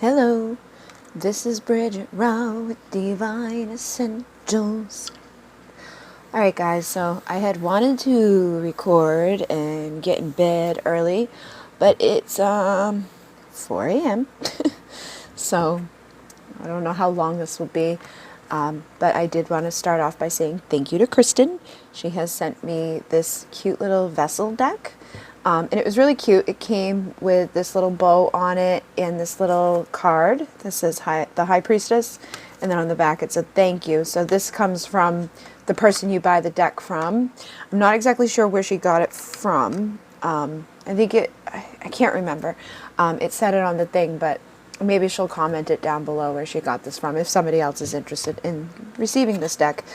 Hello, this is Bridget Raw with Divine Essentials. Alright guys, so I had wanted to record and get in bed early, but it's 4 a.m. So I don't know how long this will be, but I did want to start off by saying thank you to Kristen. She has sent me this cute little vessel deck. And it was really cute. It came with this little bow on it and this little card. This is the High Priestess. And then on the back it said thank you. So this comes from the person you buy the deck from. I'm not exactly sure where she got it from. I can't remember. It said it on the thing, but maybe she'll comment it down below where she got this from if somebody else is interested in receiving this deck.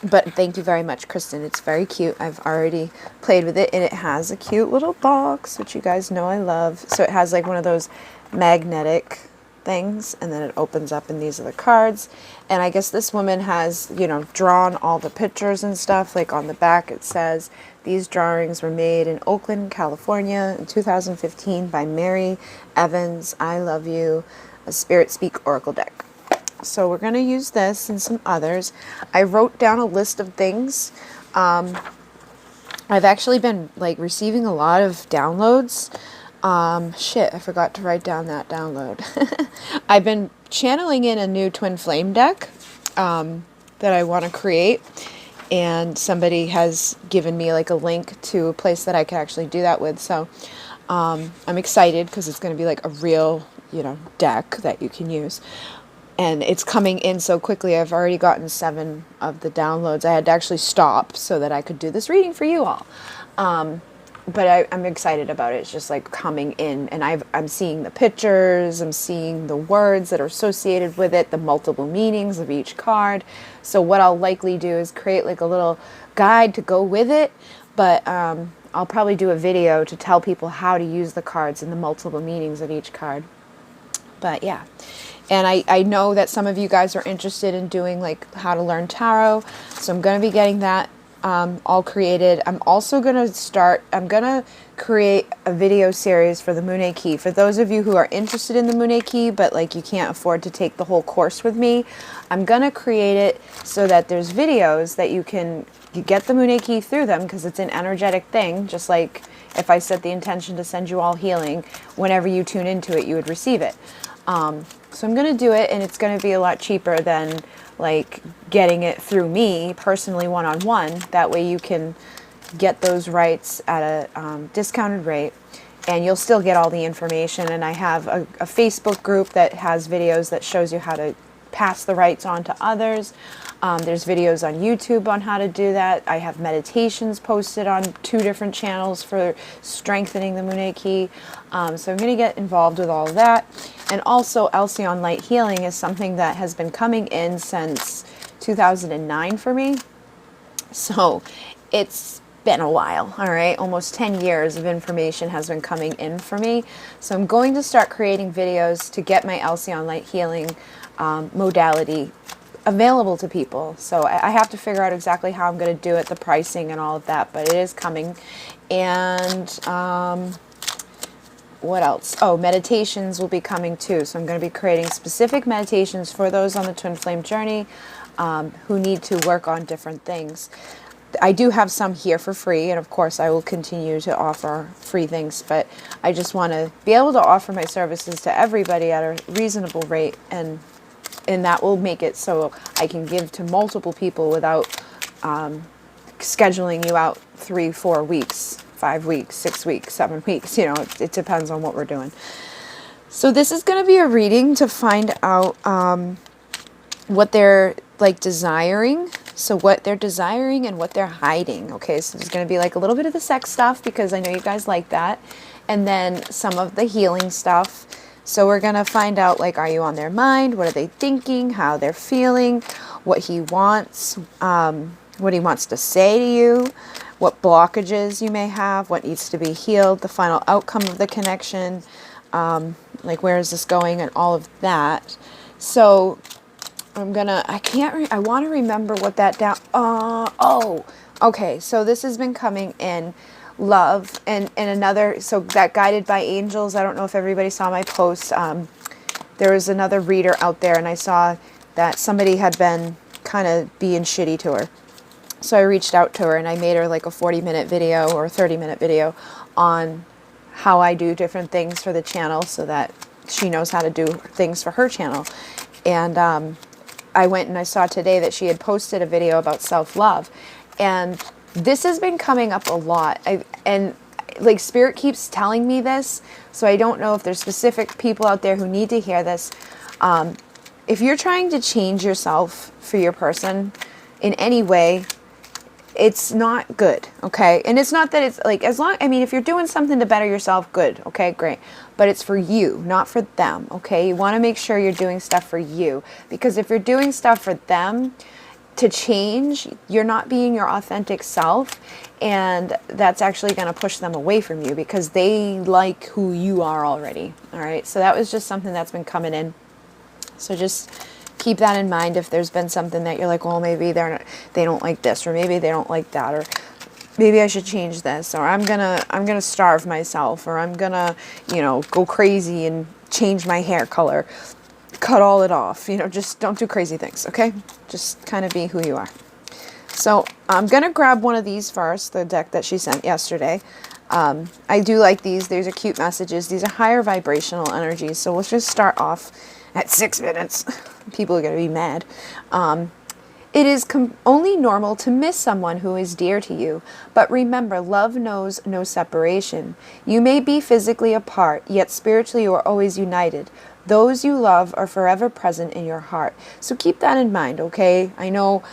But thank you very much, Kristen. It's very cute. I've already played with it, and it has a cute little box, which you guys know I love. So it has like one of those magnetic things, and then it opens up, and these are the cards. And I guess this woman has, drawn all the pictures and stuff. Like on the back it says, these drawings were made in Oakland, California in 2015 by Mary Evans. I love you. A Spirit Speak Oracle deck. So we're going to use this and some others. I wrote down a list of things. I've actually been receiving a lot of downloads. I forgot to write down that download. I've been channeling in a new twin flame deck that I want to create. And somebody has given me a link to a place that I can actually do that with. So I'm excited because it's going to be a real, deck that you can use. And it's coming in so quickly. I've already gotten 7 of the downloads. I had to actually stop so that I could do this reading for you all. But I'm excited about it. It's just coming in, and I'm seeing the pictures. I'm seeing the words that are associated with it, the multiple meanings of each card. So what I'll likely do is create a little guide to go with it. But I'll probably do a video to tell people how to use the cards and the multiple meanings of each card. But yeah. And I know that some of you guys are interested in doing how to learn tarot. So I'm going to be getting that all created. I'm also going to create a video series for the Moon Key. For those of you who are interested in the Moon Key, but you can't afford to take the whole course with me, I'm going to create it so that there's videos that you get the Moon Key through them, because it's an energetic thing. Just like if I set the intention to send you all healing, whenever you tune into it, you would receive it. So I'm going to do it, and it's going to be a lot cheaper than getting it through me personally one-on-one. That way you can get those rights at a discounted rate, and you'll still get all the information. And I have a Facebook group that has videos that shows you how to pass the rights on to others. There's videos on YouTube on how to do that. I have meditations posted on 2 different channels for strengthening the Moon Key. So I'm going to get involved with all of that. And also Alcyon Light Healing is something that has been coming in since 2009 for me. So it's been a while, all right? Almost 10 years of information has been coming in for me. So I'm going to start creating videos to get my Alcyon Light Healing modality available to people. So I have to figure out exactly how I'm going to do it, the pricing and all of that, but it is coming. And what else? Oh, meditations will be coming too. So I'm going to be creating specific meditations for those on the twin flame journey who need to work on different things. I do have some here for free, and of course I will continue to offer free things, but I just want to be able to offer my services to everybody at a reasonable rate, and that will make it so I can give to multiple people without scheduling you out 3, 4 weeks, 5 weeks, 6 weeks, 7 weeks. It depends on what we're doing. So this is going to be a reading to find out what they're desiring. So what they're desiring and what they're hiding. Okay, so there's going to be a little bit of the sex stuff, because I know you guys like that. And then some of the healing stuff. So we're going to find out, are you on their mind? What are they thinking? How they're feeling? What he wants? What he wants to say to you? What blockages you may have? What needs to be healed? The final outcome of the connection? Where is this going? And all of that. So I want to remember what that okay. So this has been coming in love. And another, so that guided by angels, I don't know if everybody saw my post. There was another reader out there, and I saw that somebody had been kind of being shitty to her. So I reached out to her and I made her like a 40-minute video or a 30-minute video on how I do different things for the channel so that she knows how to do things for her channel. And I went and I saw today that she had posted a video about self-love. And this has been coming up a lot. And like Spirit keeps telling me this, so I don't know if there's specific people out there who need to hear this. If you're trying to change yourself for your person in any way, it's not good, okay? And it's not that it's like, I mean, if you're doing something to better yourself, good, okay, great. But it's for you, not for them, okay? You want to make sure you're doing stuff for you. Because if you're doing stuff for them to change, you're not being your authentic self. And that's actually going to push them away from you because they like who you are already, all right? So that was just something that's been coming in. So just keep that in mind if there's been something that you're like, well, maybe they don't like this, or maybe they don't like that, or maybe I should change this, or I'm gonna starve myself, or I'm gonna, you know, go crazy and change my hair color, cut all it off, you know, just don't do crazy things, okay? Just kind of be who you are. So I'm gonna grab one of these first, the deck that she sent yesterday. I do like these. These are cute messages. These are higher vibrational energies. So we'll just start off at 6 minutes. People are going to be mad. It is only normal to miss someone who is dear to you. But remember, love knows no separation. You may be physically apart, yet spiritually you are always united. Those you love are forever present in your heart. So keep that in mind, okay? I know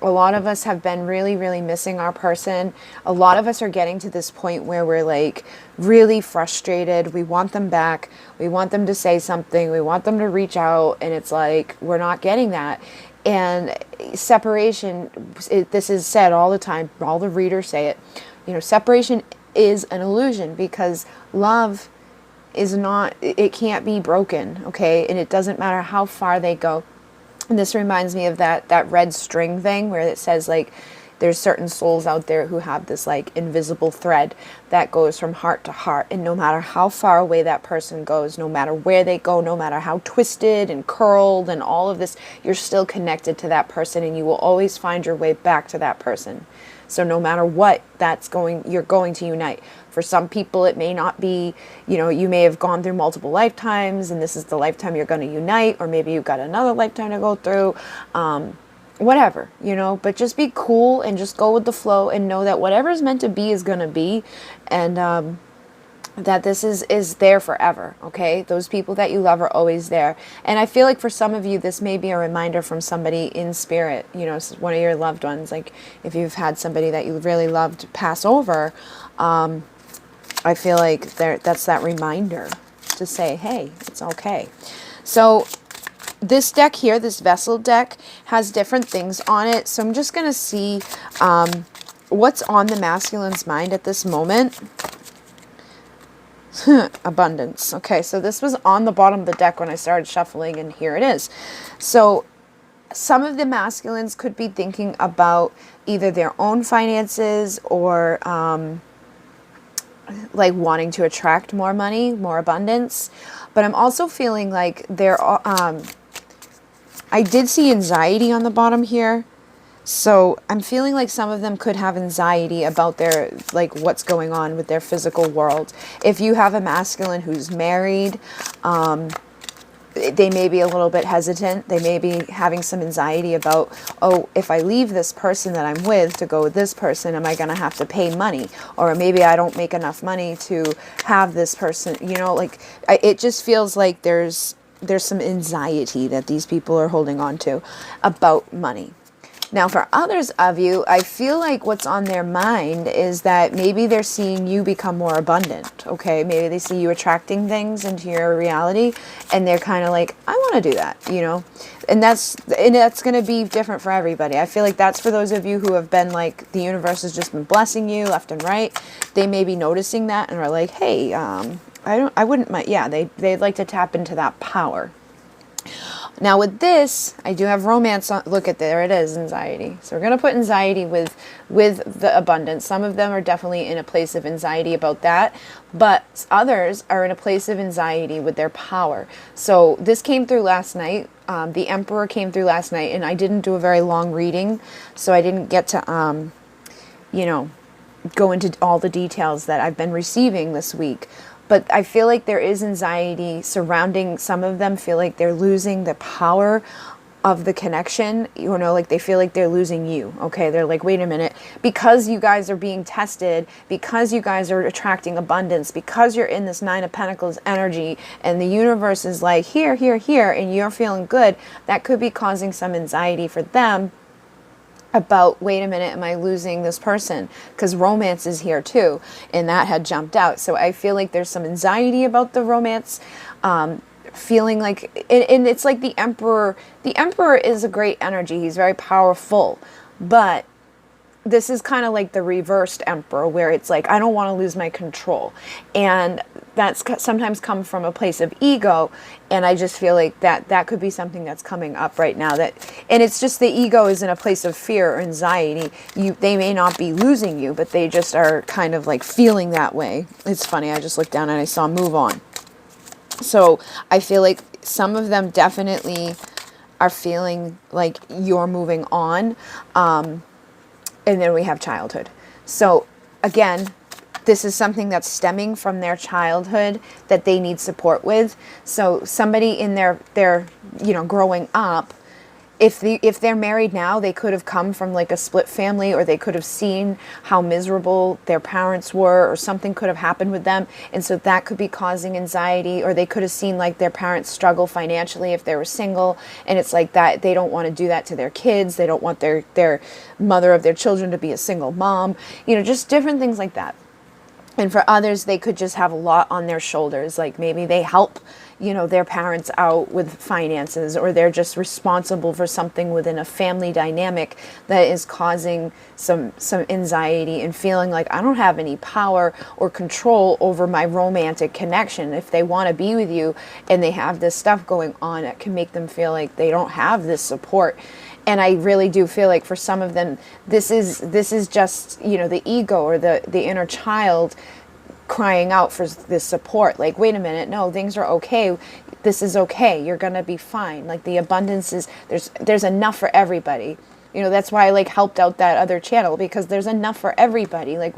a lot of us have been really, really missing our person. A lot of us are getting to this point where we're like really frustrated. We want them back. We want them to say something. We want them to reach out. And it's like, we're not getting that. And separation, this is said all the time. All the readers say it. You know, separation is an illusion because love is not, it can't be broken, okay? And it doesn't matter how far they go. And this reminds me of that red string thing where it says like there's certain souls out there who have this like invisible thread that goes from heart to heart. And no matter how far away that person goes, no matter where they go, no matter how twisted and curled and all of this, you're still connected to that person and you will always find your way back to that person. So no matter what you're going to unite. For some people, it may not be, you know, you may have gone through multiple lifetimes and this is the lifetime you're going to unite, or maybe you've got another lifetime to go through, whatever, you know, but just be cool and just go with the flow and know that whatever's meant to be is going to be, and that this is there forever, okay? Those people that you love are always there. And I feel like for some of you, this may be a reminder from somebody in spirit, you know, one of your loved ones. Like if you've had somebody that you really loved pass over, I feel like that's that reminder to say, hey, it's okay. So this deck here, this vessel deck, has different things on it. So I'm just going to see what's on the masculine's mind at this moment. Abundance. Okay, so this was on the bottom of the deck when I started shuffling, and here it is. So some of the masculines could be thinking about either their own finances or like wanting to attract more money, more abundance. But I'm also feeling like I did see anxiety on the bottom here. So I'm feeling like some of them could have anxiety about their, like what's going on with their physical world. If you have a masculine who's married, they may be a little bit hesitant. They may be having some anxiety about, oh, if I leave this person that I'm with to go with this person, am I going to have to pay money? Or maybe I don't make enough money to have this person, you know, like it just feels like there's some anxiety that these people are holding on to about money. Now, for others of you, I feel like what's on their mind is that maybe they're seeing you become more abundant, okay? Maybe they see you attracting things into your reality, and they're kind of like, I want to do that, you know? And that's going to be different for everybody. I feel like that's for those of you who have been like, the universe has just been blessing you left and right. They may be noticing that and are like, hey, I wouldn't mind. Yeah, they'd like to tap into that power. Now with this, I do have romance on, look at, there it is, anxiety. So we're going to put anxiety with the abundance. Some of them are definitely in a place of anxiety about that, but others are in a place of anxiety with their power. So this came through last night. The Emperor came through last night, and I didn't do a very long reading, so I didn't get to, you know, go into all the details that I've been receiving this week. But I feel like there is anxiety surrounding some of them, feel like they're losing the power of the connection, you know, like they feel like they're losing you. Okay, they're like, wait a minute, because you guys are being tested, because you guys are attracting abundance, because you're in this Nine of Pentacles energy, and the universe is like, here, here, here, and you're feeling good, that could be causing some anxiety for them about, wait a minute, am I losing this person? Because romance is here too, and that had jumped out. So I feel like there's some anxiety about the romance, feeling like, and it's like the Emperor is a great energy. He's very powerful, but this is kind of like the reversed Emperor, where it's like, I don't want to lose my control. And that's sometimes come from a place of ego. And I just feel like that could be something that's coming up right now. And it's just the ego is in a place of fear or anxiety. They may not be losing you, but they just are kind of like feeling that way. It's funny. I just looked down and I saw move on. So I feel like some of them definitely are feeling like you're moving on. And then we have childhood. So again, this is something that's stemming from their childhood that they need support with. So somebody in their you know, growing up, if they're married now, they could have come from like a split family, or they could have seen how miserable their parents were, or something could have happened with them. And so that could be causing anxiety, or they could have seen like their parents struggle financially if they were single. And it's like that, they don't want to do that to their kids. They don't want their mother of their children to be a single mom, you know, just different things like that. And for others, they could just have a lot on their shoulders. Like maybe they help, you know, their parents out with finances, or they're just responsible for something within a family dynamic that is causing some anxiety and feeling like I don't have any power or control over my romantic connection. If they want to be with you and they have this stuff going on, it can make them feel like they don't have this support. And I really do feel like for some of them, this is just, you know, the ego or the inner child crying out for this support. Like, wait a minute, no, things are okay. This is okay. You're going to be fine. Like the abundance is, there's enough for everybody. You know, that's why I like helped out that other channel, because there's enough for everybody. Like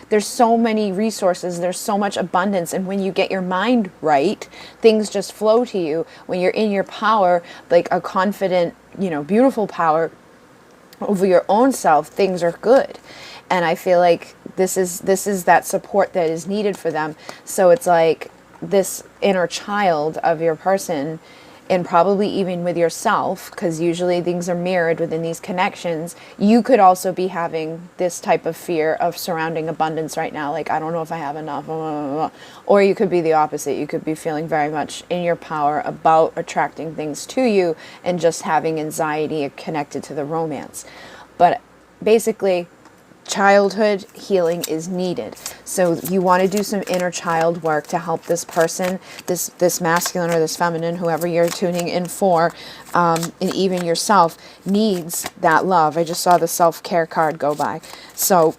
there's so many resources, there's so much abundance. And when you get your mind right, things just flow to you. When you're in your power, like a confident, you know, beautiful power over your own self, things are good. And I feel like this is that support that is needed for them. So it's like this inner child of your person, and probably even with yourself, because usually things are mirrored within these connections. You could also be having this type of fear of surrounding abundance right now. Like, I don't know if I have enough. Or you could be the opposite. You could be feeling very much in your power about attracting things to you and just having anxiety connected to the romance. But basically, childhood healing is needed. So you want to do some inner child work to help this person, this masculine or this feminine, whoever you're tuning in for, and even yourself needs that love. I just saw the self-care card go by. So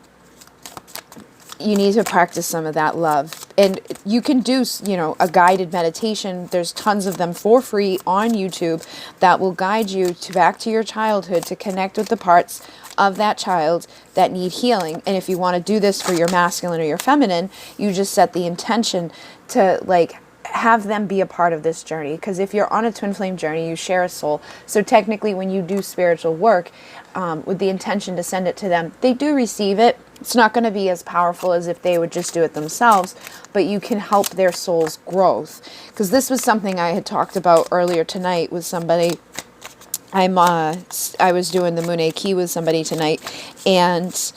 you need to practice some of that love. And you can do, you know, a guided meditation. There's tons of them for free on YouTube that will guide you back to your childhood, to connect with the parts of that child that need healing. And if you want to do this for your masculine or your feminine, you just set the intention to like have them be a part of this journey. Because if you're on a twin flame journey, you share a soul. So technically when you do spiritual work with the intention to send it to them, they do receive it. It's not going to be as powerful as if they would just do it themselves, but you can help their soul's growth. Because this was something I had talked about earlier tonight with somebody. I was doing the Moon Key with somebody tonight, and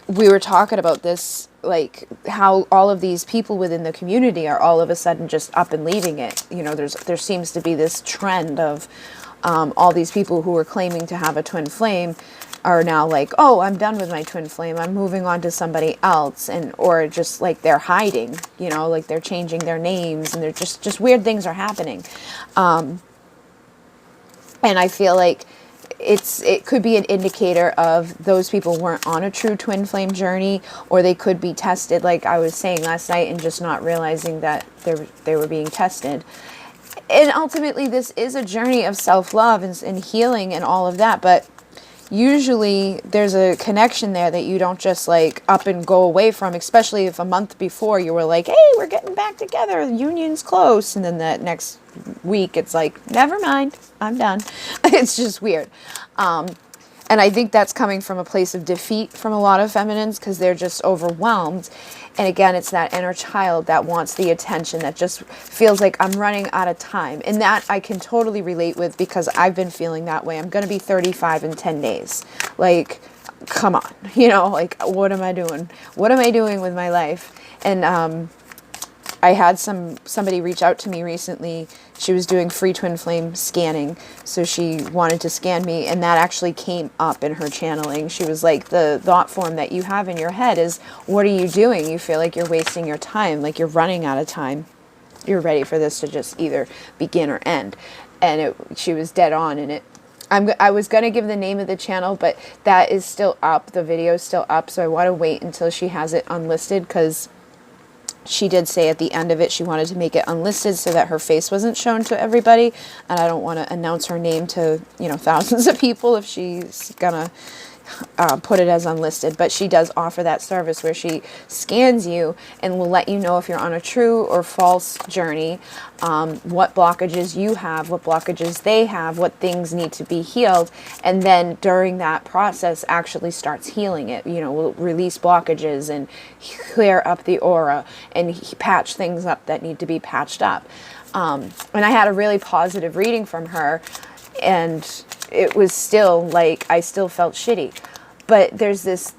we were talking about this, like how all of these people within the community are all of a sudden just up and leaving it. You know, there seems to be this trend of all these people who are claiming to have a twin flame are now like, oh, I'm done with my twin flame, I'm moving on to somebody else, and or just like they're hiding, you know, like they're changing their names, and they're just weird things are happening. And I feel like it could be an indicator of those people weren't on a true twin flame journey, or they could be tested, like I was saying last night, and just not realizing that they were being tested. And ultimately, this is a journey of self-love and healing and all of that, but usually there's a connection there that you don't just like up and go away from, especially if a month before you were like, hey, we're getting back together, the union's close, and then that next week it's like, never mind, I'm done. It's just weird. And I think that's coming from a place of defeat from a lot of feminines, because they're just overwhelmed. And again, it's that inner child that wants the attention, that just feels like I'm running out of time. And that I can totally relate with, because I've been feeling that way. I'm going to be 35 in 10 days. Like, come on, you know, like, what am I doing? What am I doing with my life? And I had somebody reach out to me recently. She was doing free twin flame scanning, so she wanted to scan me, and that actually came up in her channeling. She was like, the thought form that you have in your head is, what are you doing? You feel like you're wasting your time, like you're running out of time. You're ready for this to just either begin or end. And she was dead on in it. I was going to give the name of the channel, but that is still up. The video is still up, so I want to wait until she has it unlisted, because she did say at the end of it she wanted to make it unlisted so that her face wasn't shown to everybody, and I don't want to announce her name to, you know, thousands of people if she's gonna put it as unlisted. But she does offer that service where she scans you and will let you know if you're on a true or false journey, what blockages you have, what blockages they have, what things need to be healed, and then during that process actually starts healing it. You know, will release blockages and clear up the aura and patch things up that need to be patched up. And I had a really positive reading from her, and it was still like, I still felt shitty. But there's this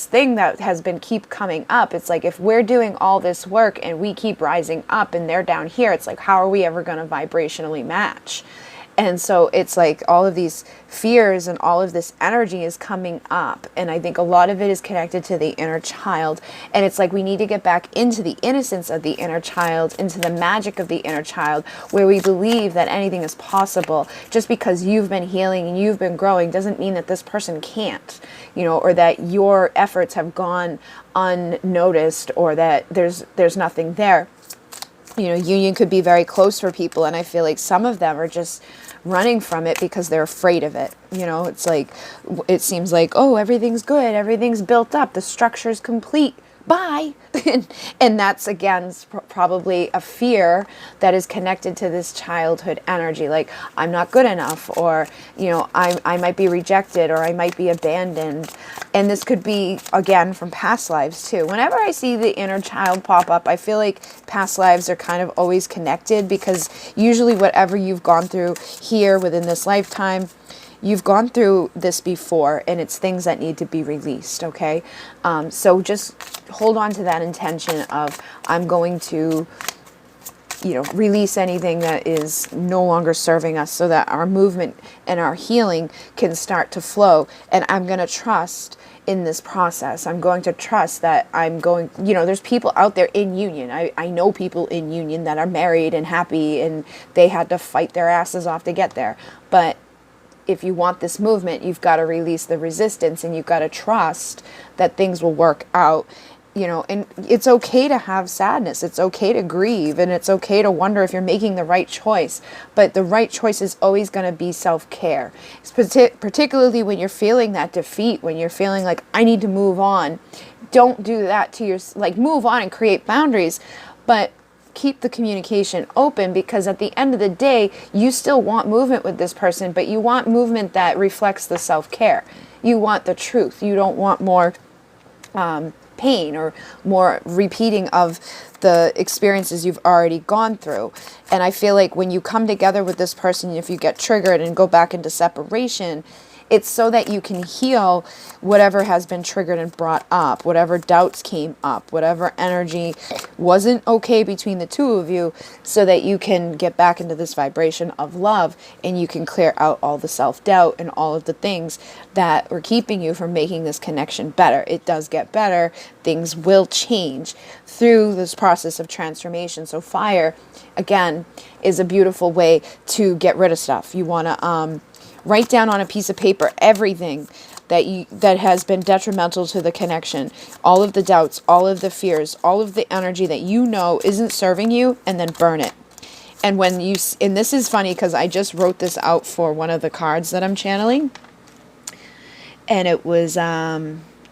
thing that has been keep coming up. It's like, if we're doing all this work and we keep rising up and they're down here, it's like, how are we ever going to vibrationally match? And so it's like all of these fears and all of this energy is coming up. And I think a lot of it is connected to the inner child. And it's like, we need to get back into the innocence of the inner child, into the magic of the inner child, where we believe that anything is possible. Just because you've been healing and you've been growing doesn't mean that this person can't, you know, or that your efforts have gone unnoticed, or that there's nothing there. You know, union could be very close for people, and I feel like some of them are just running from it because they're afraid of it. You know, it's like, it seems like, oh, everything's good, everything's built up, the structure's complete, bye. And that's, again, probably a fear that is connected to this childhood energy, like, I'm not good enough, or, you know, I might be rejected, or I might be abandoned. And this could be, again, from past lives too. Whenever I see the inner child pop up, I feel like past lives are kind of always connected, because usually whatever you've gone through here within this lifetime, you've gone through this before, and it's things that need to be released, okay? So just hold on to that intention of, I'm going to, you know, release anything that is no longer serving us, so that our movement and our healing can start to flow. And I'm going to trust in this process. I'm going to trust that I'm going, you know, there's people out there in union. I know people in union that are married and happy, and they had to fight their asses off to get there. But if you want this movement, you've got to release the resistance, and you've got to trust that things will work out, you know. And it's okay to have sadness. It's okay to grieve, and it's okay to wonder if you're making the right choice. But the right choice is always going to be self-care. Particularly when you're feeling that defeat, when you're feeling like, I need to move on. Don't do that to your, like, move on and create boundaries, but keep the communication open, because at the end of the day, you still want movement with this person, but you want movement that reflects the self-care. You want the truth. You don't want more pain or more repeating of the experiences you've already gone through. And I feel like when you come together with this person, if you get triggered and go back into separation, it's so that you can heal whatever has been triggered and brought up, whatever doubts came up, whatever energy wasn't okay between the two of you, so that you can get back into this vibration of love, and you can clear out all the self-doubt and all of the things that were keeping you from making this connection better. It does get better. Things will change through this process of transformation. So fire, again, is a beautiful way to get rid of stuff. You want to Write down on a piece of paper everything that has been detrimental to the connection, all of the doubts, all of the fears, all of the energy that you know isn't serving you, and then burn it. And and this is funny because I just wrote this out for one of the cards that I'm channeling, and it was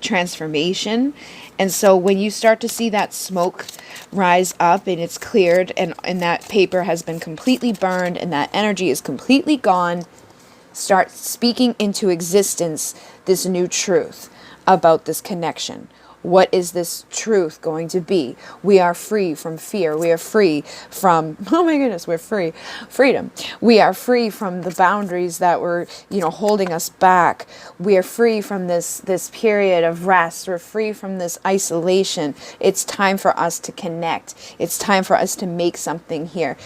transformation. And so when you start to see that smoke rise up and it's cleared, and that paper has been completely burned and that energy is completely gone, start speaking into existence this new truth about this connection. What is this truth going to be? We are free from fear. We are free from, oh my goodness, we're free. Freedom. We are free from the boundaries that were, holding us back. We are free from this period of rest. We're free from this isolation. It's time for us to connect. It's time for us to make something here.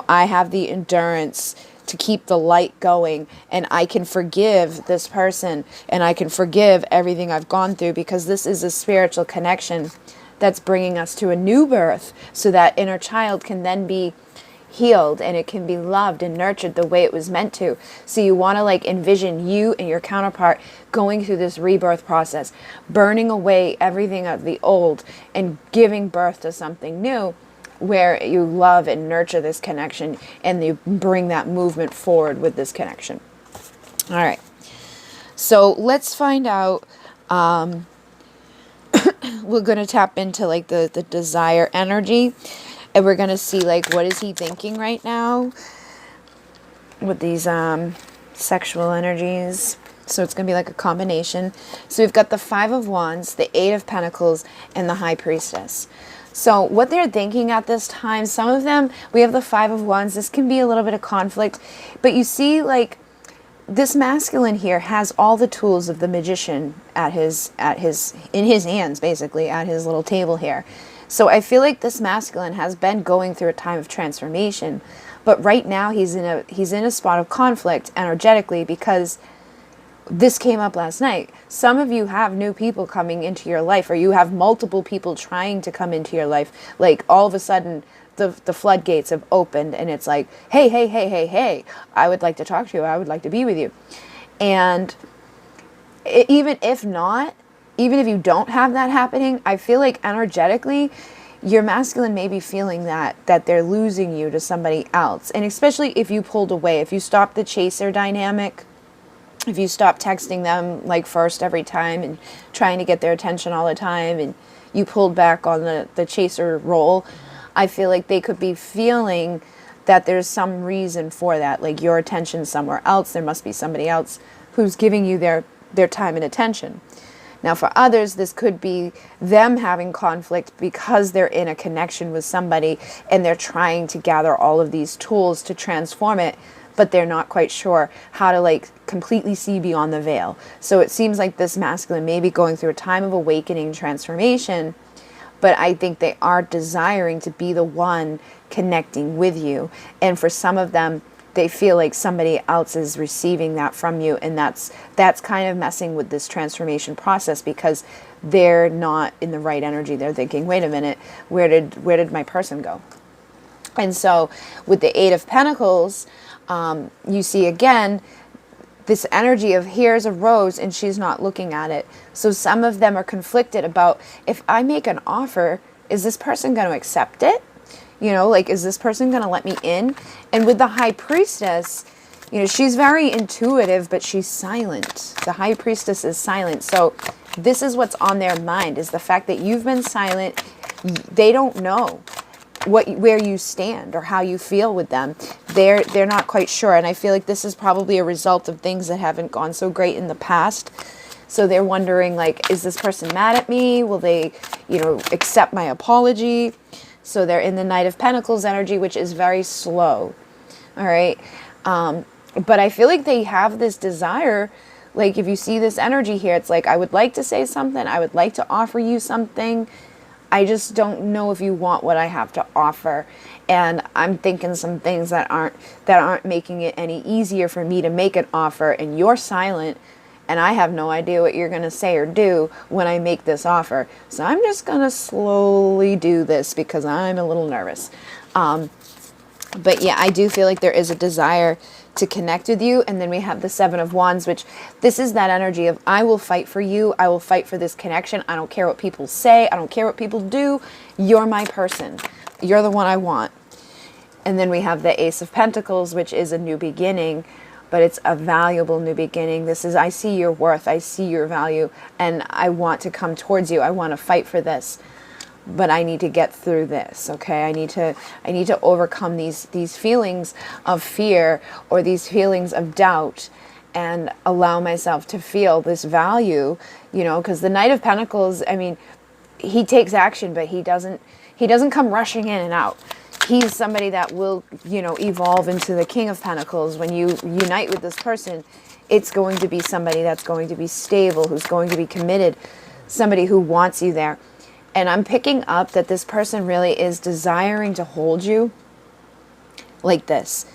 I have the endurance to keep the light going, and I can forgive this person, and I can forgive everything I've gone through, because this is a spiritual connection that's bringing us to a new birth, so that inner child can then be healed and it can be loved and nurtured the way it was meant to. So you want to envision you and your counterpart going through this rebirth process, burning away everything of the old and giving birth to something new, where you love and nurture this connection and you bring that movement forward with this connection. All right. So let's find out. We're going to tap into the desire energy, and we're going to see what is he thinking right now with these sexual energies. So it's going to be a combination. So we've got the Five of Wands, the Eight of Pentacles, and the High Priestess. So what they're thinking at this time, some of them, we have the Five of Wands. This can be a little bit of conflict, but you see this masculine here has all the tools of the magician in his hands, basically, at his little table here. So I feel like this masculine has been going through a time of transformation, but right now he's in a spot of conflict energetically, because this came up last night. Some of you have new people coming into your life, or you have multiple people trying to come into your life. All of a sudden, the floodgates have opened, and it's hey, I would like to talk to you. I would like to be with you. And even if you don't have that happening, I feel like energetically, your masculine may be feeling that they're losing you to somebody else. And especially if you pulled away, if you stopped the chaser dynamic, if you stop texting them first every time and trying to get their attention all the time, and you pulled back on the chaser role, I feel like they could be feeling that there's some reason for that, your attention somewhere else. There must be somebody else who's giving you their time and attention. Now for others, this could be them having conflict because they're in a connection with somebody and they're trying to gather all of these tools to transform it, but they're not quite sure how to completely see beyond the veil. So it seems like this masculine may be going through a time of awakening, transformation, but I think they are desiring to be the one connecting with you. And for some of them, they feel like somebody else is receiving that from you, and that's kind of messing with this transformation process, because they're not in the right energy. They're thinking, wait a minute, where did my person go? And so with the Eight of Pentacles, you see again this energy of here's a rose and she's not looking at it. So some of them are conflicted about, if I make an offer, is this person going to accept it? Is this person going to let me in? And with the High Priestess, she's very intuitive, but she's silent. The High Priestess is silent. So this is what's on their mind, is the fact that you've been silent. They don't know where you stand or how you feel with them. They're not quite sure, and I feel like this is probably a result of things that haven't gone so great in the past. So they're wondering, is this person mad at me? Will they, accept my apology? So they're in the Knight of Pentacles energy, which is very slow. All right, but I feel like they have this desire. If you see this energy here, it's I would like to say something. I would like to offer you something. I just don't know if you want what I have to offer. And I'm thinking some things that aren't making it any easier for me to make an offer, and you're silent, and I have no idea what you're going to say or do when I make this offer. So I'm just going to slowly do this because I'm a little nervous. But yeah, I do feel like there is a desire to connect with you. And then we have the Seven of Wands, which this is that energy of, I will fight for you. I will fight for this connection. I don't care what people say. I don't care what people do. You're my person. You're the one I want. And then we have the Ace of Pentacles, which is a new beginning, but it's a valuable new beginning. This is, I see your worth. I see your value, and I want to come towards you. I want to fight for this. But I need to get through this, okay? I need to overcome these feelings of fear or these feelings of doubt and allow myself to feel this value, you know, because the Knight of Pentacles, I mean, he takes action, but he doesn't come rushing in and out. He's somebody that will, you know, evolve into the King of Pentacles. When you unite with this person, it's going to be somebody that's going to be stable, who's going to be committed, somebody who wants you there. And I'm picking up that this person really is desiring to hold you like this.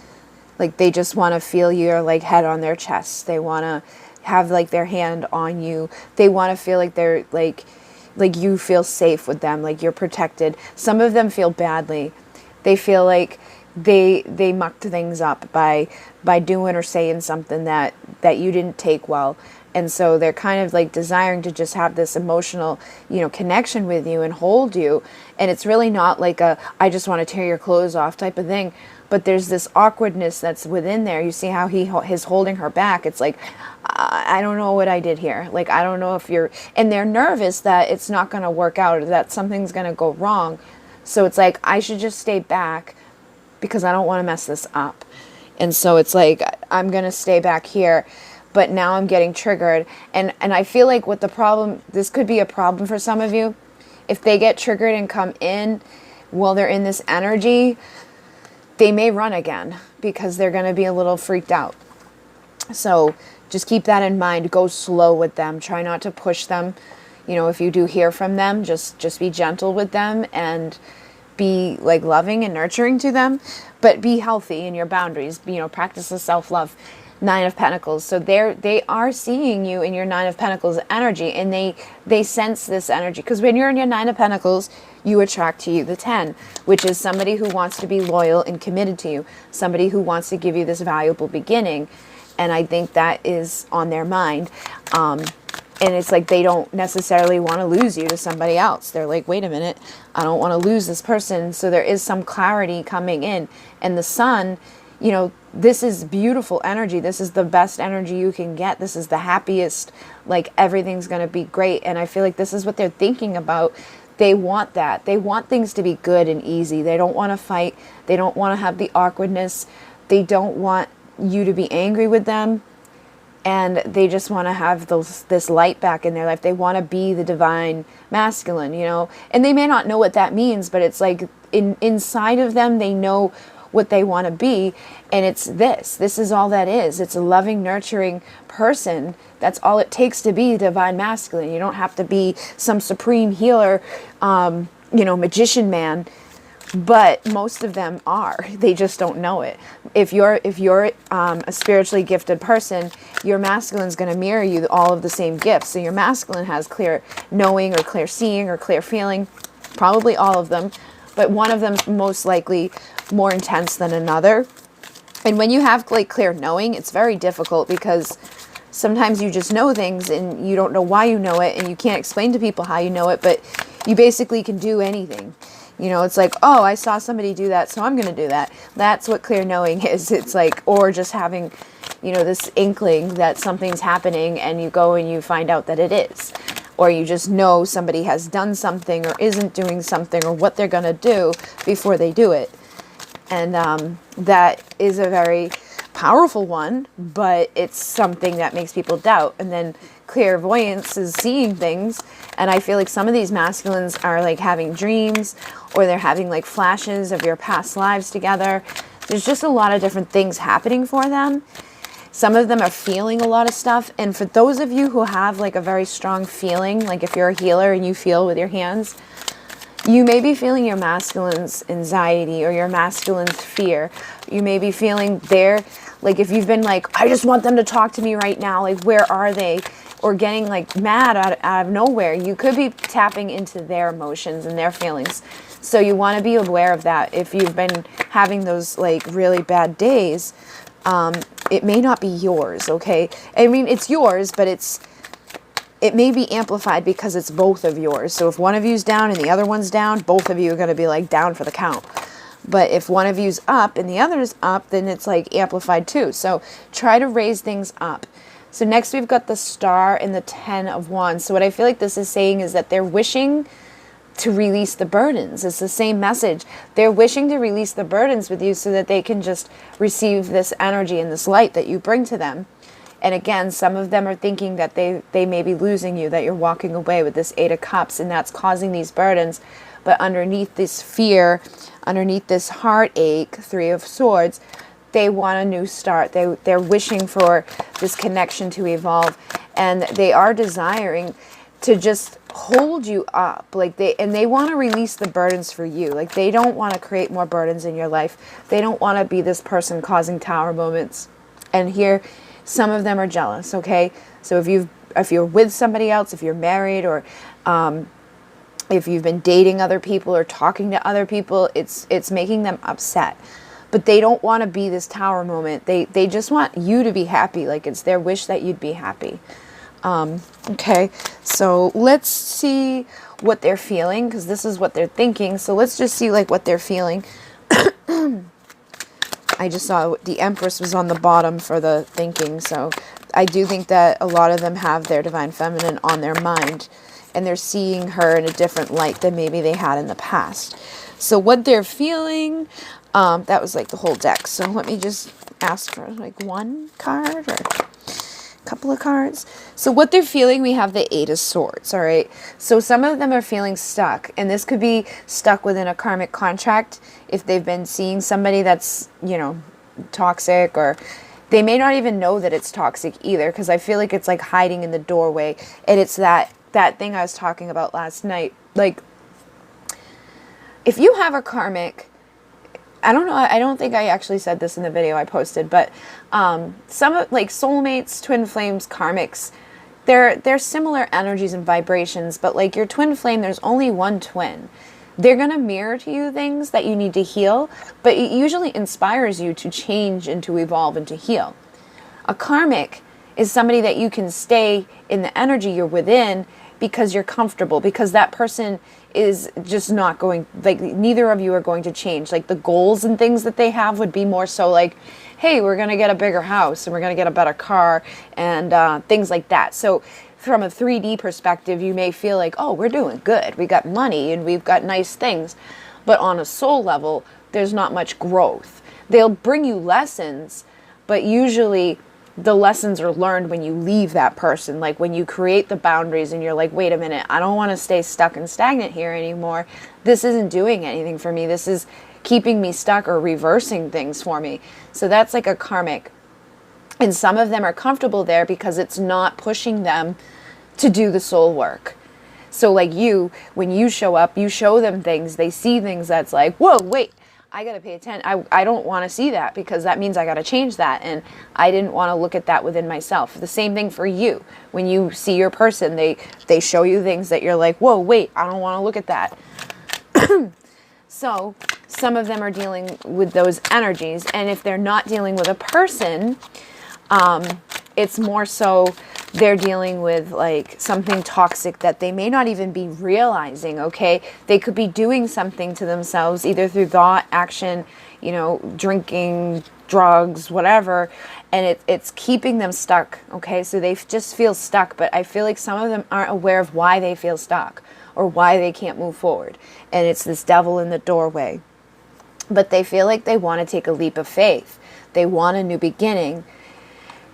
Like they just want to feel your like head on their chest. They want to have like their hand on you. They want to feel like they're like you feel safe with them, like you're protected. Some of them feel badly. They feel like they mucked things up by doing or saying something that you didn't take well. And so they're kind of like desiring to just have this emotional, you know, connection with you and hold you. And it's really not like a, I just want to tear your clothes off type of thing. But there's this awkwardness that's within there. You see how he's holding her back. It's like, I don't know what I did here. Like, I don't know if you're, and they're nervous that it's not going to work out or that something's going to go wrong. So it's like, I should just stay back because I don't want to mess this up. And so it's like, I'm going to stay back here. But now I'm getting triggered. And I feel like what the problem, this could be a problem for some of you. If they get triggered and come in while they're in this energy, they may run again because they're going to be a little freaked out. So just keep that in mind. Go slow with them. Try not to push them. You know, if you do hear from them, just be gentle with them and be like loving and nurturing to them. But be healthy in your boundaries. You know, practice the self-love. Nine of Pentacles. So they are seeing you in your Nine of Pentacles energy, and they sense this energy. Because when you're in your Nine of Pentacles, you attract to you the 10, which is somebody who wants to be loyal and committed to you. Somebody who wants to give you this valuable beginning. And I think that is on their mind. And it's like they don't necessarily want to lose you to somebody else. They're like, wait a minute, I don't want to lose this person. So there is some clarity coming in. And the Sun, you know, this is beautiful energy. This is the best energy you can get. This is the happiest, like everything's going to be great. And I feel like this is what they're thinking about. They want that. They want things to be good and easy. They don't want to fight. They don't want to have the awkwardness. They don't want you to be angry with them. And they just want to have this light back in their life. They want to be the divine masculine, you know. And they may not know what that means, but it's like inside of them, they know what they want to be. And it's this is all that is. It's a loving, nurturing person. That's all it takes to be divine masculine. You don't have to be some supreme healer, you know, magician man, but most of them are. They just don't know it. If you're a spiritually gifted person, your masculine's going to mirror you all of the same gifts. So your masculine has clear knowing or clear seeing or clear feeling, probably all of them, but one of them most likely more intense than another. And when you have like clear knowing, it's very difficult because sometimes you just know things and you don't know why you know it, and you can't explain to people how you know it, but you basically can do anything. You know, it's like, oh, I saw somebody do that, so I'm going to do that. That's what clear knowing is. It's like, or just having, you know, this inkling that something's happening and you go and you find out that it is. Or you just know somebody has done something or isn't doing something or what they're going to do before they do it. And that is a very powerful one, but it's something that makes people doubt. And then clairvoyance is seeing things. And I feel like some of these masculines are like having dreams, or they're having like flashes of your past lives together. There's just a lot of different things happening for them. Some of them are feeling a lot of stuff. And for those of you who have like a very strong feeling, like if you're a healer and you feel with your hands, you may be feeling your masculine's anxiety or your masculine's fear. You may be feeling their, like if you've been like, I just want them to talk to me right now, like where are they? Or getting like mad out of nowhere. You could be tapping into their emotions and their feelings. So you want to be aware of that. If you've been having those like really bad days, it may not be yours, okay? I mean, it's yours, but it may be amplified because it's both of yours. So if one of you's down and the other one's down, both of you are going to be like down for the count. But if one of you's up and the other's up, then it's like amplified too. So try to raise things up. So next we've got the Star and the 10 of Wands. So what I feel like this is saying is that they're wishing to release the burdens. It's the same message. They're wishing to release the burdens with you so that they can just receive this energy and this light that you bring to them. And again, some of them are thinking that they may be losing you, that you're walking away with this 8 of Cups, and that's causing these burdens. But underneath this fear, underneath this heartache, 3 of Swords, they want a new start. They're wishing for this connection to evolve, and they are desiring to just hold you up. Like they want to release the burdens for you. Like they don't want to create more burdens in your life. They don't want to be this person causing tower moments. And here, some of them are jealous, okay? So if you're with somebody else, if you're married, or if you've been dating other people or talking to other people, it's making them upset. But they don't want to be this tower moment. They just want you to be happy. Like it's their wish that you'd be happy. Okay, so let's see what they're feeling, because this is what they're thinking. So let's just see like what they're feeling. I just saw the Empress was on the bottom for the thinking. So I do think that a lot of them have their Divine Feminine on their mind, and they're seeing her in a different light than maybe they had in the past. So what they're feeling, that was like the whole deck. So let me just ask for like one card or a couple of cards. So what they're feeling, we have the 8 of Swords, all right? So some of them are feeling stuck, and this could be stuck within a karmic contract if they've been seeing somebody that's, you know, toxic, or they may not even know that it's toxic either, because I feel like it's like hiding in the doorway. And it's that thing I was talking about last night. Like, if you have a karmic, I don't know, I don't think I actually said this in the video I posted, but some of, like, soulmates, twin flames, karmics, they're similar energies and vibrations, but like your twin flame, there's only one twin. They're going to mirror to you things that you need to heal, but it usually inspires you to change and to evolve and to heal. A karmic is somebody that you can stay in the energy you're within because you're comfortable, because that person is just not going, like, neither of you are going to change. Like the goals and things that they have would be more so like, hey, we're going to get a bigger house and we're going to get a better car and things like that. So from a 3D perspective, you may feel like, oh, we're doing good. We got money and we've got nice things. But on a soul level, there's not much growth. They'll bring you lessons, but usually the lessons are learned when you leave that person. Like when you create the boundaries and you're like, wait a minute, I don't want to stay stuck and stagnant here anymore. This isn't doing anything for me. This is keeping me stuck or reversing things for me. So that's like a karmic. And some of them are comfortable there because it's not pushing them to do the soul work. So like you, when you show up, you show them things, they see things that's like, whoa, wait, I got to pay attention. I don't want to see that because that means I got to change that. And I didn't want to look at that within myself. The same thing for you. When you see your person, they show you things that you're like, whoa, wait, I don't want to look at that. So some of them are dealing with those energies. And if they're not dealing with a person, it's more so they're dealing with like something toxic that they may not even be realizing, okay? They could be doing something to themselves, either through thought, action, you know, drinking, drugs, whatever, and it's keeping them stuck, okay? So they just feel stuck, but I feel like some of them aren't aware of why they feel stuck or why they can't move forward. And it's this devil in the doorway. But they feel like they want to take a leap of faith. They want a new beginning.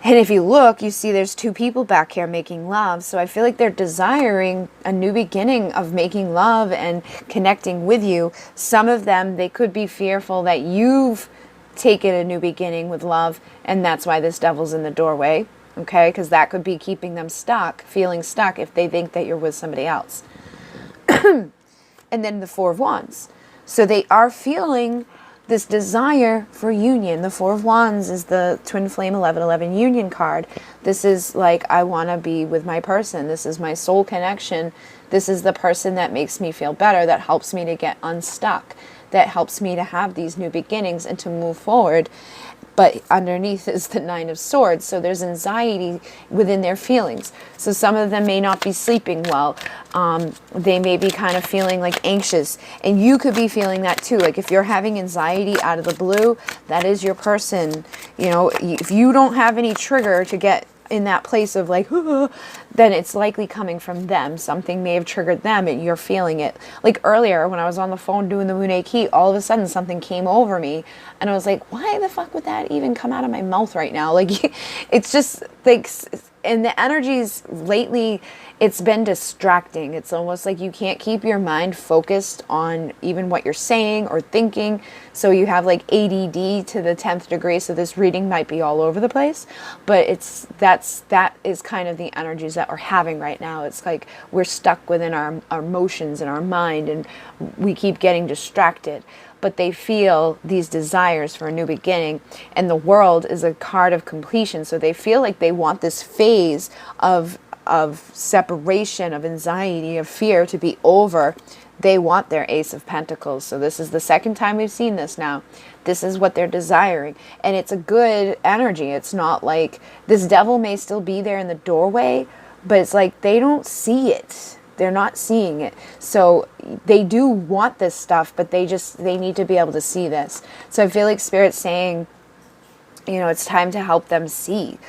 And if you look, you see there's 2 people back here making love. So I feel like they're desiring a new beginning of making love and connecting with you. Some of them, they could be fearful that you've taken a new beginning with love, and that's why this devil's in the doorway, okay? Because that could be keeping them stuck, feeling stuck if they think that you're with somebody else. And then the 4 of Wands. So they are feeling this desire for union. The 4 of Wands is the Twin Flame 1111 union card. This is like, I want to be with my person. This is my soul connection. This is the person that makes me feel better, that helps me to get unstuck, that helps me to have these new beginnings and to move forward. but underneath is the Nine of Swords. So there's anxiety within their feelings. So some of them may not be sleeping well. They may be kind of feeling like anxious, and you could be feeling that too. Like if you're having anxiety out of the blue, that is your person. You know, if you don't have any trigger to get in that place of like, then it's likely coming from them. Something may have triggered them and you're feeling it. Like earlier when I was on the phone doing the Moon Key, all of a sudden something came over me and I was like, why the fuck would that even come out of my mouth right now? Like, it's just like, and the energies lately, it's been distracting. It's almost like you can't keep your mind focused on even what you're saying or thinking. So you have like ADD to the 10th degree. So this reading might be all over the place, but that is kind of the energies that we're having right now. It's like we're stuck within our emotions and our mind, and we keep getting distracted. But they feel these desires for a new beginning, and the World is a card of completion. So they feel like they want this phase of separation, of anxiety, of fear to be over. They want their Ace of Pentacles. So this is the second time we've seen this now. This is what they're desiring. And it's a good energy. It's not like this Devil may still be there in the doorway, but it's like they don't see it. They're not seeing it. So they do want this stuff, but they need to be able to see this. So I feel like Spirit's saying, you know, it's time to help them see.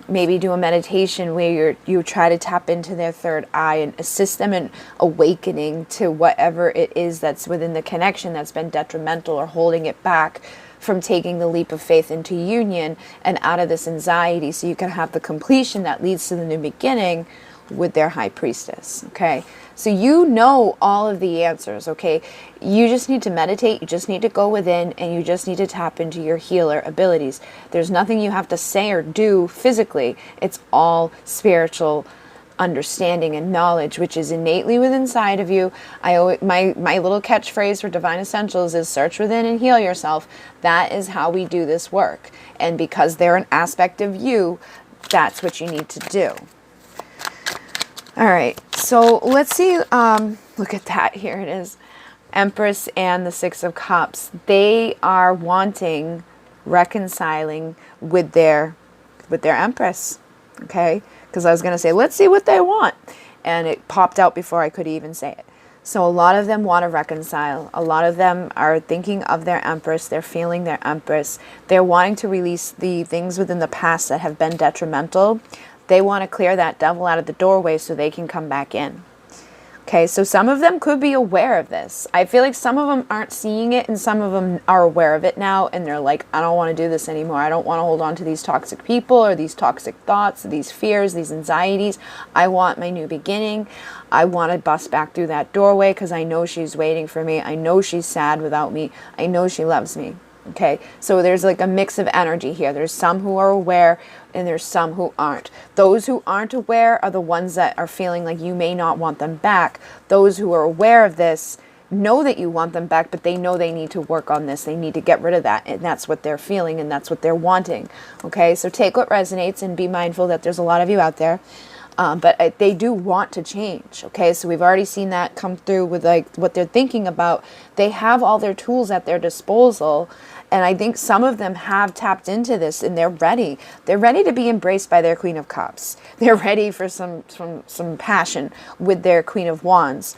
Maybe do a meditation where you try to tap into their third eye and assist them in awakening to whatever it is that's within the connection that's been detrimental or holding it back from taking the leap of faith into union and out of this anxiety, so you can have the completion that leads to the new beginning with their High Priestess. Okay, so you know all of the answers. Okay, you just need to meditate, you just need to go within, and you just need to tap into your healer abilities. There's nothing you have to say or do physically. It's all spiritual understanding and knowledge, which is innately within inside of you. My little catchphrase for Divine Essentials is search within and heal yourself. That is how we do this work, and because they're an aspect of you, that's what you need to do. All right, so let's see. Look at that. Here it is. Empress and the Six of Cups. They are wanting reconciling with their Empress. Okay, because I was going to say, let's see what they want. And it popped out before I could even say it. So a lot of them want to reconcile. A lot of them are thinking of their Empress. They're feeling their Empress. They're wanting to release the things within the past that have been detrimental. They want to clear that devil out of the doorway so they can come back in. Okay, so some of them could be aware of this. I feel like some of them aren't seeing it, and some of them are aware of it now, and they're like, I don't want to do this anymore. I don't want to hold on to these toxic people or these toxic thoughts, these fears, these anxieties. I want my new beginning. I want to bust back through that doorway because I know she's waiting for me. I know she's sad without me. I know she loves me. Okay, so there's like a mix of energy here. There's some who are aware and there's some who aren't. Those who aren't aware are the ones that are feeling like you may not want them back. Those who are aware of this know that you want them back, but they know they need to work on this. They need to get rid of that, and that's what they're feeling and that's what they're wanting. Okay, so take what resonates and be mindful that there's a lot of you out there. But they do want to change. Okay, so we've already seen that come through with like what they're thinking about. They have all their tools at their disposal, and I think some of them have tapped into this and they're ready. They're ready to be embraced by their Queen of Cups. They're ready for some passion with their Queen of Wands.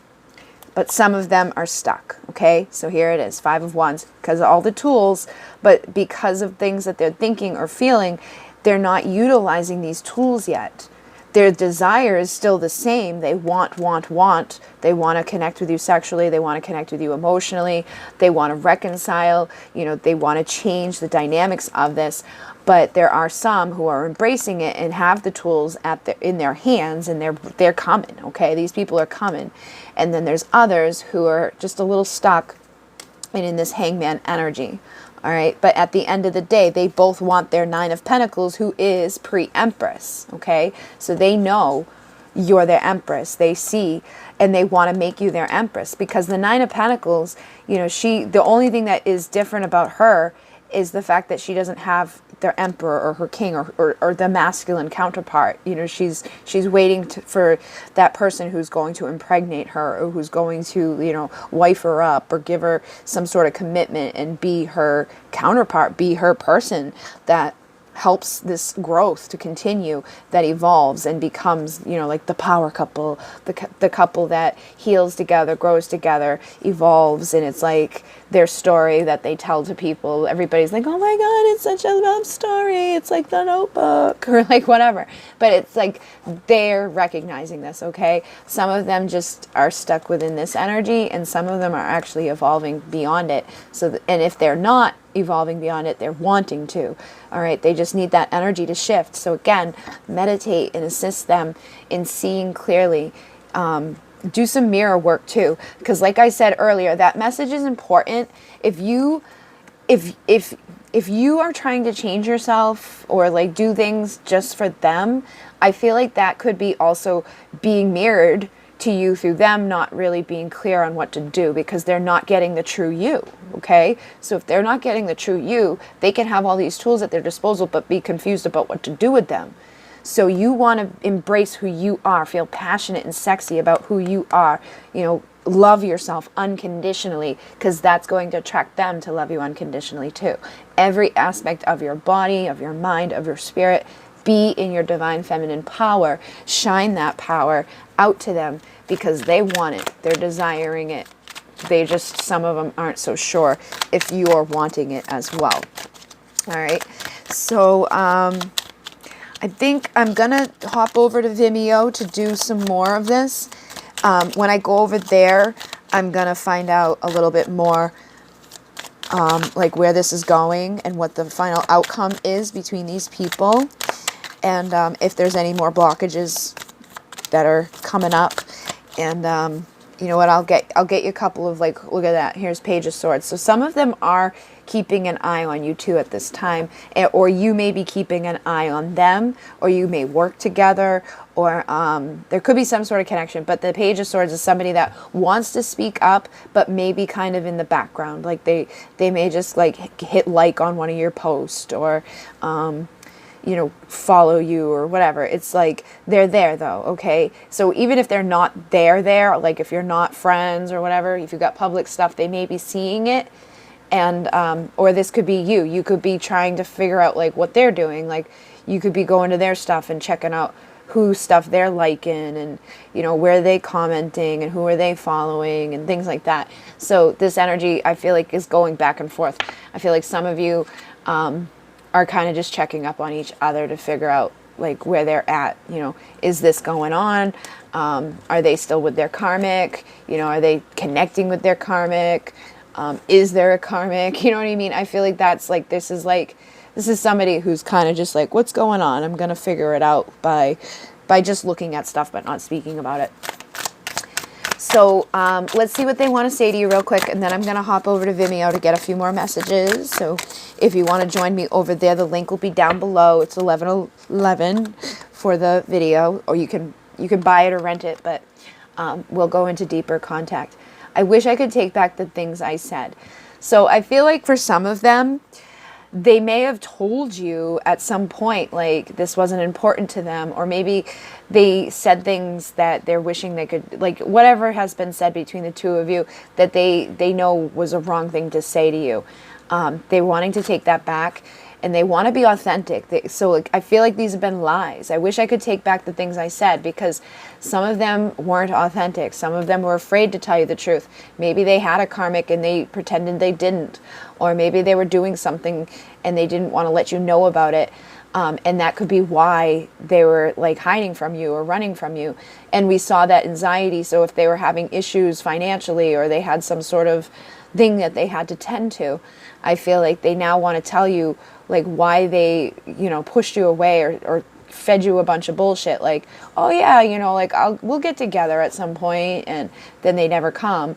But some of them are stuck. Okay, so here it is, Five of Wands, because of all the tools, but because of things that they're thinking or feeling, they're not utilizing these tools yet. Their desire is still the same. They want. They want to connect with you sexually. They want to connect with you emotionally. They want to reconcile. You know, they want to change the dynamics of this. But there are some who are embracing it and have the tools in their hands, and they're coming. Okay, these people are coming. And then there's others who are just a little stuck and in this hangman energy. All right, but at the end of the day, they both want their Nine of Pentacles, who is pre-Empress, okay? So they know you're their Empress. They see, and they want to make you their Empress, because the Nine of Pentacles, you know, the only thing that is different about her is the fact that she doesn't have their emperor or her king, or the masculine counterpart. You know, she's waiting for that person who's going to impregnate her, or who's going to, you know, wife her up or give her some sort of commitment and be her counterpart, be her person that helps this growth to continue, that evolves and becomes, you know, like the power couple, the couple that heals together, grows together, evolves. And it's like their story that they tell to people. Everybody's like, oh my God, it's such a love story. It's like The Notebook, or like whatever. But it's like they're recognizing this, okay? Some of them just are stuck within this energy, and some of them are actually evolving beyond it. So, and if they're not evolving beyond it, they're wanting to. All right, they just need that energy to shift. So again, meditate and assist them in seeing clearly. Do some mirror work too, because like I said earlier, that message is important. If you are trying to change yourself or like do things just for them, I feel like that could be also being mirrored to you through them not really being clear on what to do, because they're not getting the true you. Okay, so if they're not getting the true you, they can have all these tools at their disposal but be confused about what to do with them. So you want to embrace who you are, feel passionate and sexy about who you are, you know, love yourself unconditionally, because that's going to attract them to love you unconditionally too. Every aspect of your body, of your mind, of your spirit, be in your divine feminine power. Shine that power out to them, because they want it. They're desiring it. They just, some of them aren't so sure if you are wanting it as well. All right. So I think I'm going to hop over to Vimeo to do some more of this. When I go over there, I'm going to find out a little bit more like where this is going and what the final outcome is between these people. And if there's any more blockages that are coming up. And you know what, I'll get you a couple of, like, look at that, here's Page of Swords. So some of them are keeping an eye on you too at this time, or you may be keeping an eye on them, or you may work together, or there could be some sort of connection. But the Page of Swords is somebody that wants to speak up, but maybe kind of in the background. Like they may just like hit like on one of your posts, or you know, follow you or whatever. It's like they're there though, okay? So even if they're not there, like if you're not friends or whatever, if you've got public stuff, they may be seeing it. And or this could be you. You could be trying to figure out like what they're doing. Like you could be going to their stuff and checking out whose stuff they're liking, and you know, where are they commenting and who are they following and things like that. So this energy, I feel like, is going back and forth. I feel like some of you are kind of just checking up on each other to figure out like where they're at. You know, is this going on? Are they still with their karmic? You know, are they connecting with their karmic? Is there a karmic? You know what I mean? I feel like that's like, this is somebody who's kind of just like, what's going on? I'm going to figure it out by just looking at stuff but not speaking about it. So let's see what they want to say to you real quick, and then I'm going to hop over to Vimeo to get a few more messages. So if you want to join me over there, the link will be down below. It's 11:11 for the video, or you can buy it or rent it, but we'll go into deeper contact. I wish I could take back the things I said. So I feel like for some of them, they may have told you at some point like this wasn't important to them, or maybe they said things that they're wishing they could, like whatever has been said between the two of you that they know was a wrong thing to say to you. They're wanting to take that back, and they want to be authentic. So like, I feel like these have been lies. I wish I could take back the things I said, because some of them weren't authentic. Some of them were afraid to tell you the truth. Maybe they had a karmic and they pretended they didn't. Or maybe they were doing something and they didn't want to let you know about it. And that could be why they were like hiding from you or running from you. And we saw that anxiety. So if they were having issues financially, or they had some sort of thing that they had to tend to, I feel like they now want to tell you like why they, you know, pushed you away, or fed you a bunch of bullshit. Like, oh yeah, you know, like we'll get together at some point, and then they never come.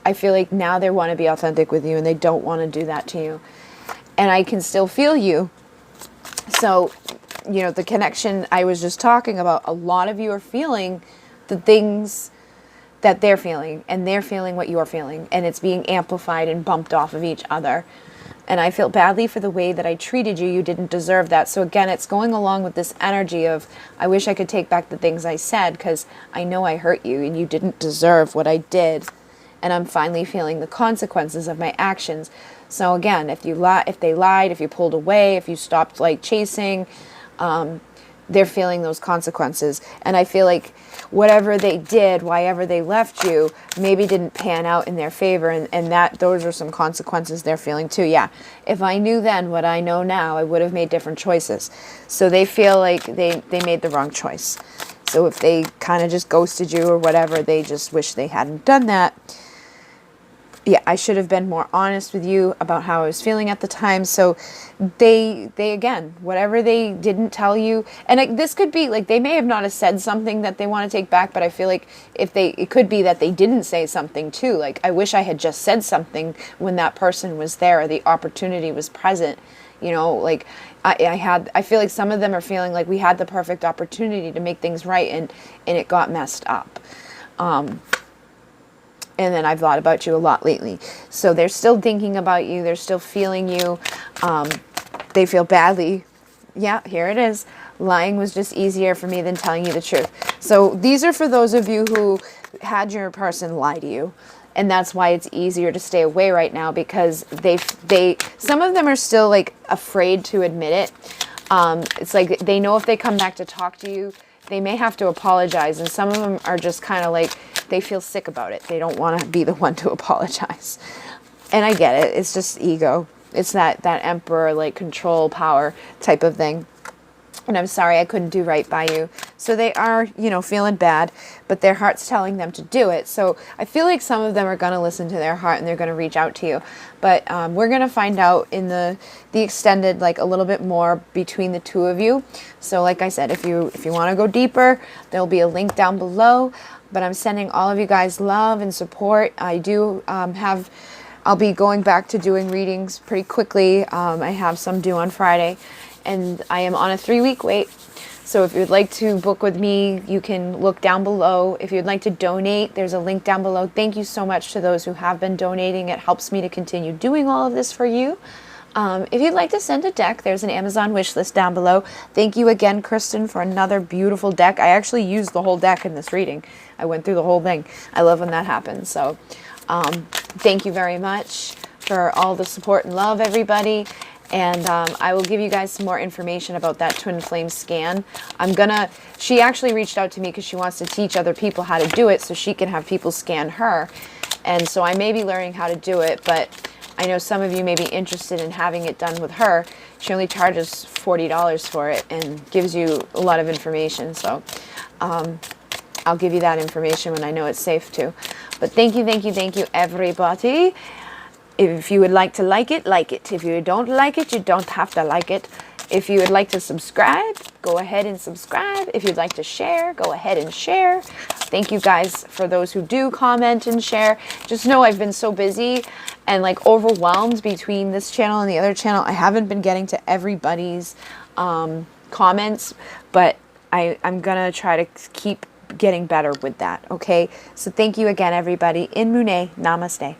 I feel like now they want to be authentic with you, and they don't want to do that to you. And I can still feel you. So, you know, the connection I was just talking about, a lot of you are feeling the things that they're feeling, and they're feeling what you're feeling, and it's being amplified and bumped off of each other. And I feel badly for the way that I treated you. You didn't deserve that. So again, it's going along with this energy of, I wish I could take back the things I said because I know I hurt you and you didn't deserve what I did. And I'm finally feeling the consequences of my actions. So again, if they lied, if you pulled away, if you stopped like chasing, they're feeling those consequences. And I feel like whatever they did, whyever they left you, maybe didn't pan out in their favor. And that those are some consequences they're feeling too. Yeah, if I knew then what I know now, I would have made different choices. So they feel like they made the wrong choice. So if they kind of just ghosted you or whatever, they just wish they hadn't done that. Yeah, I should have been more honest with you about how I was feeling at the time. So they again, whatever they didn't tell you, and this could be like, they may have not have said something that they want to take back, but I feel like it could be that they didn't say something too. Like, I wish I had just said something when that person was there, or the opportunity was present. You know, like I feel like some of them are feeling like we had the perfect opportunity to make things right, and it got messed up. And then I've thought about you a lot lately. So they're still thinking about you. They're still feeling you. They feel badly. Yeah, here it is. Lying was just easier for me than telling you the truth. So these are for those of you who had your person lie to you. And that's why it's easier to stay away right now, because some of them are still like afraid to admit it. It's like they know if they come back to talk to you, they may have to apologize. And some of them are just kind of like, they feel sick about it. They don't want to be the one to apologize. And I get it. It's just ego. It's that emperor, like, control, power type of thing. And I'm sorry I couldn't do right by you. So they are, feeling bad, but their heart's telling them to do it. So I feel like some of them are going to listen to their heart and they're going to reach out to you. But we're going to find out in the extended, like, a little bit more between the two of you. So like I said, if you want to go deeper, there'll be a link down below. But I'm sending all of you guys love and support. I do I'll be going back to doing readings pretty quickly. I have some due on Friday. And I am on a 3-week wait. So if you'd like to book with me, you can look down below. If you'd like to donate, there's a link down below. Thank you so much to those who have been donating. It helps me to continue doing all of this for you. If you'd like to send a deck, there's an Amazon wish list down below. Thank you again, Kristen, for another beautiful deck. I actually used the whole deck in this reading. I went through the whole thing. I love when that happens. So thank you very much for all the support and love, everybody. And I will give you guys some more information about that twin flame scan. She actually reached out to me because she wants to teach other people how to do it so she can have people scan her. And so I may be learning how to do it, but I know some of you may be interested in having it done with her. She only charges $40 for it and gives you a lot of information. So I'll give you that information when I know it's safe to. But thank you, everybody. If you would like to like it, like it. If you don't like it, you don't have to like it. If you would like to subscribe, go ahead and subscribe. If you'd like to share, go ahead and share. Thank you guys for those who do comment and share. Just know I've been so busy and like overwhelmed between this channel and the other channel. I haven't been getting to everybody's comments, but I'm gonna try to keep getting better with that, okay? So thank you again, everybody. In Mune, namaste.